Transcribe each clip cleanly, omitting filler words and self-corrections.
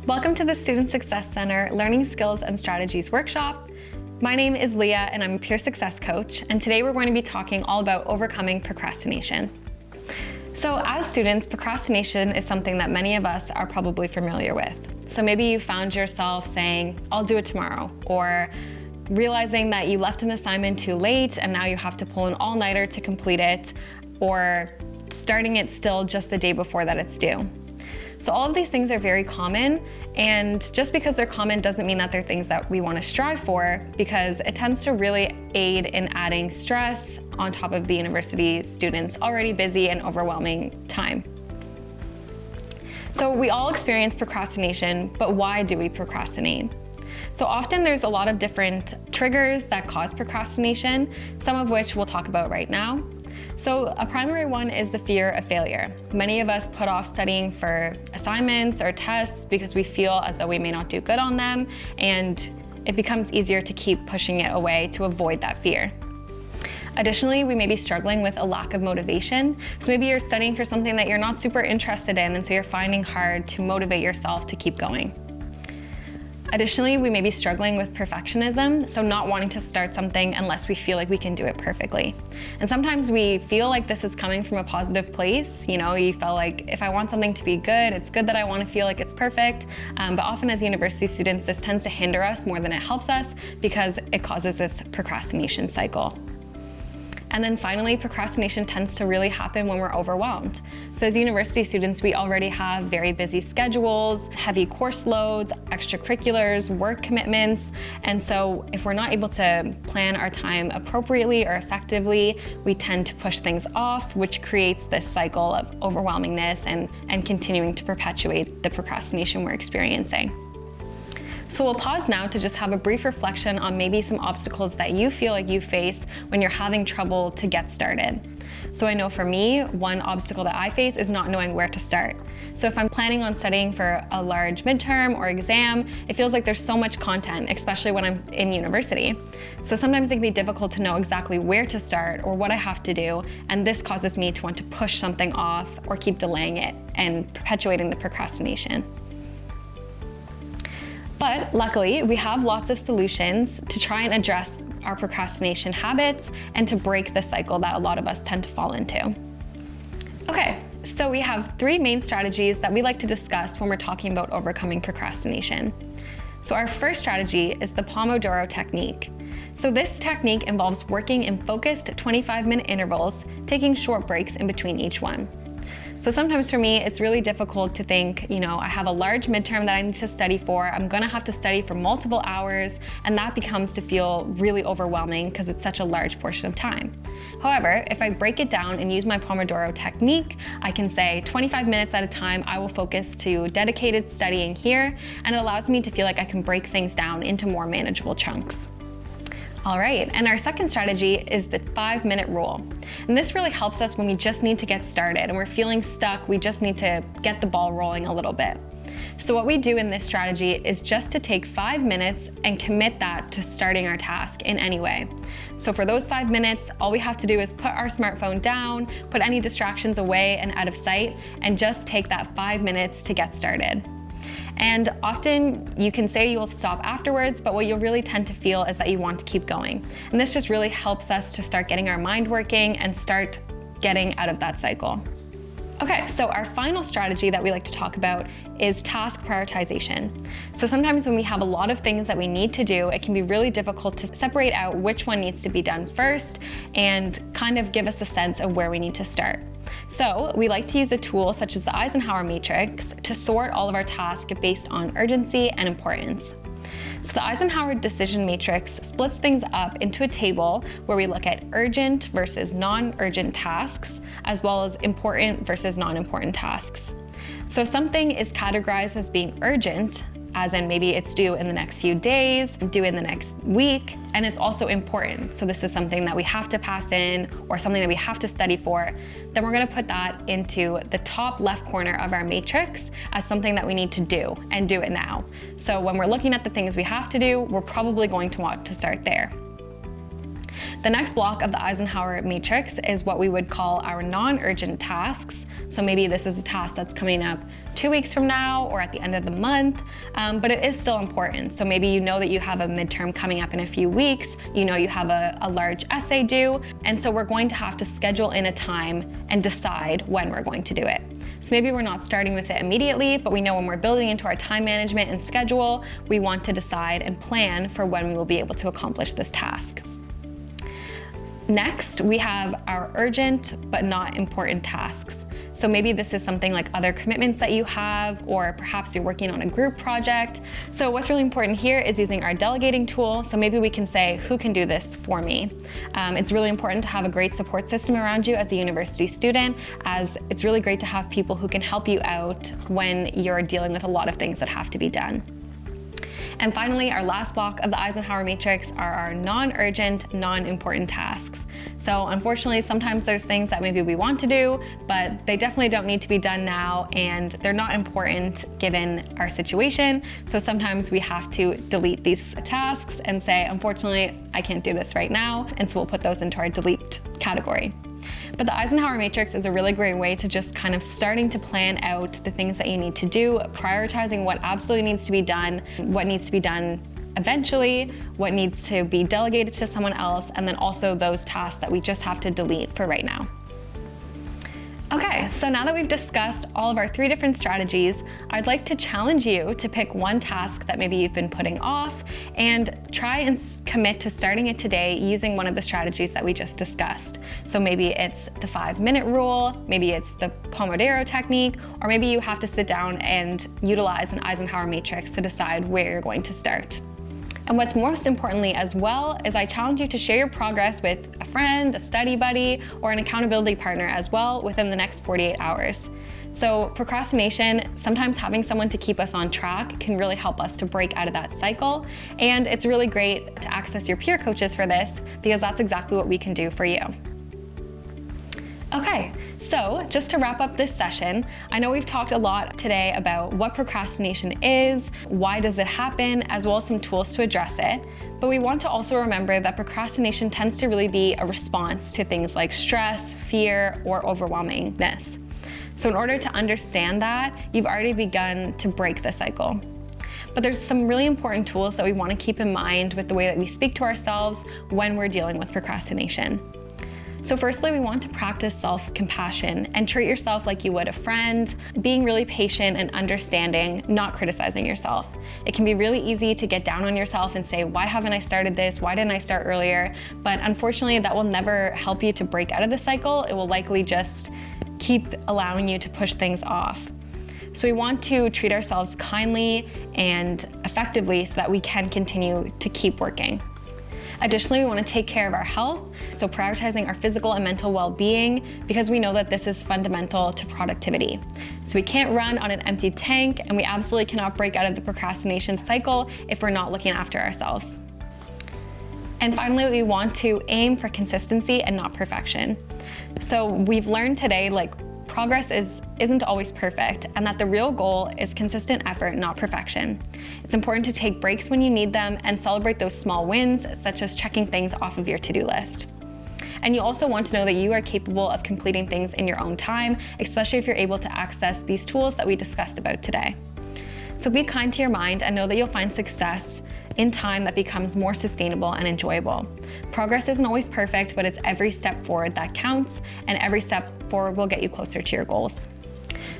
Welcome to the Student Success Center Learning Skills and Strategies Workshop. My name is Leah and I'm a peer success coach, and today we're going to be talking all about overcoming procrastination. So as students, procrastination is something that many of us are probably familiar with. So maybe you found yourself saying, I'll do it tomorrow, or realizing that you left an assignment too late and now you have to pull an all-nighter to complete it, or starting it still just the day before that it's due. So all of these things are very common, and just because they're common doesn't mean that they're things that we want to strive for, because it tends to really aid in adding stress on top of the university students' already busy and overwhelming time. So we all experience procrastination, but why do we procrastinate? So often there's a lot of different triggers that cause procrastination, some of which we'll talk about right now. So a primary one is the fear of failure. Many of us put off studying for assignments or tests because we feel as though we may not do good on them, and it becomes easier to keep pushing it away to avoid that fear. Additionally, we may be struggling with a lack of motivation. So maybe you're studying for something that you're not super interested in, and so you're finding hard to motivate yourself to keep going. Additionally, we may be struggling with perfectionism, so not wanting to start something unless we feel like we can do it perfectly. And sometimes we feel like this is coming from a positive place. You felt like if I want something to be good, it's good that I want to feel like it's perfect. But often as university students, this tends to hinder us more than it helps us because it causes this procrastination cycle. And then finally, procrastination tends to really happen when we're overwhelmed. So as university students, we already have very busy schedules, heavy course loads, extracurriculars, work commitments. And so if we're not able to plan our time appropriately or effectively, we tend to push things off, which creates this cycle of overwhelmingness and continuing to perpetuate the procrastination we're experiencing. So we'll pause now to just have a brief reflection on maybe some obstacles that you feel like you face when you're having trouble to get started. So I know for me, one obstacle that I face is not knowing where to start. So if I'm planning on studying for a large midterm or exam, it feels like there's so much content, especially when I'm in university. So sometimes it can be difficult to know exactly where to start or what I have to do, and this causes me to want to push something off or keep delaying it and perpetuating the procrastination. But luckily, we have lots of solutions to try and address our procrastination habits and to break the cycle that a lot of us tend to fall into. Okay, so we have 3 main strategies that we like to discuss when we're talking about overcoming procrastination. So our first strategy is the Pomodoro technique. So this technique involves working in focused 25-minute intervals, taking short breaks in between each one. So sometimes for me, it's really difficult to think, I have a large midterm that I need to study for. I'm gonna have to study for multiple hours, and that becomes to feel really overwhelming because it's such a large portion of time. However, if I break it down and use my Pomodoro technique, I can say 25 minutes at a time, I will focus to dedicated studying here, and it allows me to feel like I can break things down into more manageable chunks. All right, and our second strategy is the 5-minute rule. And this really helps us when we just need to get started and we're feeling stuck, we just need to get the ball rolling a little bit. So what we do in this strategy is just to take 5 minutes and commit that to starting our task in any way. So for those 5 minutes, all we have to do is put our smartphone down, put any distractions away and out of sight, and just take that 5 minutes to get started. And often you can say you'll stop afterwards, but what you'll really tend to feel is that you want to keep going. And this just really helps us to start getting our mind working and start getting out of that cycle. Okay, so our final strategy that we like to talk about is task prioritization. So sometimes when we have a lot of things that we need to do, it can be really difficult to separate out which one needs to be done first and kind of give us a sense of where we need to start. So we like to use a tool such as the Eisenhower matrix to sort all of our tasks based on urgency and importance. So the Eisenhower decision matrix splits things up into a table where we look at urgent versus non-urgent tasks, as well as important versus non-important tasks. So if something is categorized as being urgent, as in maybe it's due in the next few days, due in the next week, and it's also important. So this is something that we have to pass in or something that we have to study for, then we're gonna put that into the top left corner of our matrix as something that we need to do and do it now. So when we're looking at the things we have to do, we're probably going to want to start there. The next block of the Eisenhower matrix is what we would call our non-urgent tasks. So maybe this is a task that's coming up 2 weeks from now or at the end of the month, but it is still important. So maybe you know that you have a midterm coming up in a few weeks, you know you have a large essay due, and so we're going to have to schedule in a time and decide when we're going to do it. So maybe we're not starting with it immediately, but we know when we're building into our time management and schedule, we want to decide and plan for when we will be able to accomplish this task. Next, we have our urgent but not important tasks. So maybe this is something like other commitments that you have, or perhaps you're working on a group project. So what's really important here is using our delegating tool. So maybe we can say, who can do this for me? It's really important to have a great support system around you as a university student, as it's really great to have people who can help you out when you're dealing with a lot of things that have to be done. And finally, our last block of the Eisenhower matrix are our non-urgent, non-important tasks. So unfortunately, sometimes there's things that maybe we want to do, but they definitely don't need to be done now, and they're not important given our situation. So sometimes we have to delete these tasks and say, unfortunately, I can't do this right now. And so we'll put those into our delete category. But the Eisenhower matrix is a really great way to just kind of starting to plan out the things that you need to do, prioritizing what absolutely needs to be done, what needs to be done eventually, what needs to be delegated to someone else, and then also those tasks that we just have to delete for right now. Okay, so now that we've discussed all of our 3 different strategies, I'd like to challenge you to pick one task that maybe you've been putting off and try and commit to starting it today using one of the strategies that we just discussed. So maybe it's the 5-minute rule, maybe it's the Pomodoro technique, or maybe you have to sit down and utilize an Eisenhower matrix to decide where you're going to start. And what's most importantly as well is I challenge you to share your progress with a friend, a study buddy, or an accountability partner as well within the next 48 hours. So procrastination, sometimes having someone to keep us on track can really help us to break out of that cycle. And it's really great to access your peer coaches for this, because that's exactly what we can do for you. Okay, so just to wrap up this session, I know we've talked a lot today about what procrastination is, why does it happen, as well as some tools to address it. But we want to also remember that procrastination tends to really be a response to things like stress, fear, or overwhelmingness. So in order to understand that, you've already begun to break the cycle. But there's some really important tools that we want to keep in mind with the way that we speak to ourselves when we're dealing with procrastination. So firstly, we want to practice self-compassion and treat yourself like you would a friend, being really patient and understanding, not criticizing yourself. It can be really easy to get down on yourself and say, why haven't I started this? Why didn't I start earlier? But unfortunately, that will never help you to break out of the cycle. It will likely just keep allowing you to push things off. So we want to treat ourselves kindly and effectively so that we can continue to keep working. Additionally, we want to take care of our health, so prioritizing our physical and mental well-being, because we know that this is fundamental to productivity. So we can't run on an empty tank, and we absolutely cannot break out of the procrastination cycle if we're not looking after ourselves. And finally, we want to aim for consistency and not perfection. So we've learned today, progress isn't always perfect, and that the real goal is consistent effort, not perfection. It's important to take breaks when you need them and celebrate those small wins, such as checking things off of your to-do list. And you also want to know that you are capable of completing things in your own time, especially if you're able to access these tools that we discussed about today. So be kind to your mind and know that you'll find success in time that becomes more sustainable and enjoyable. Progress isn't always perfect, but it's every step forward that counts, and every step forward will get you closer to your goals.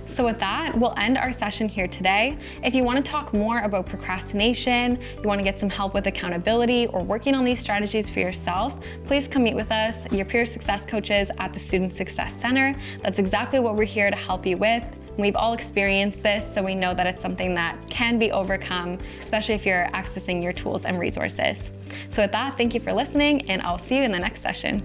So with that, we'll end our session here today. If you want to talk more about procrastination, you want to get some help with accountability or working on these strategies for yourself, please come meet with us, your peer success coaches at the Student Success Center. That's exactly what we're here to help you with. We've all experienced this, so we know that it's something that can be overcome, especially if you're accessing your tools and resources. So with that, thank you for listening, and I'll see you in the next session.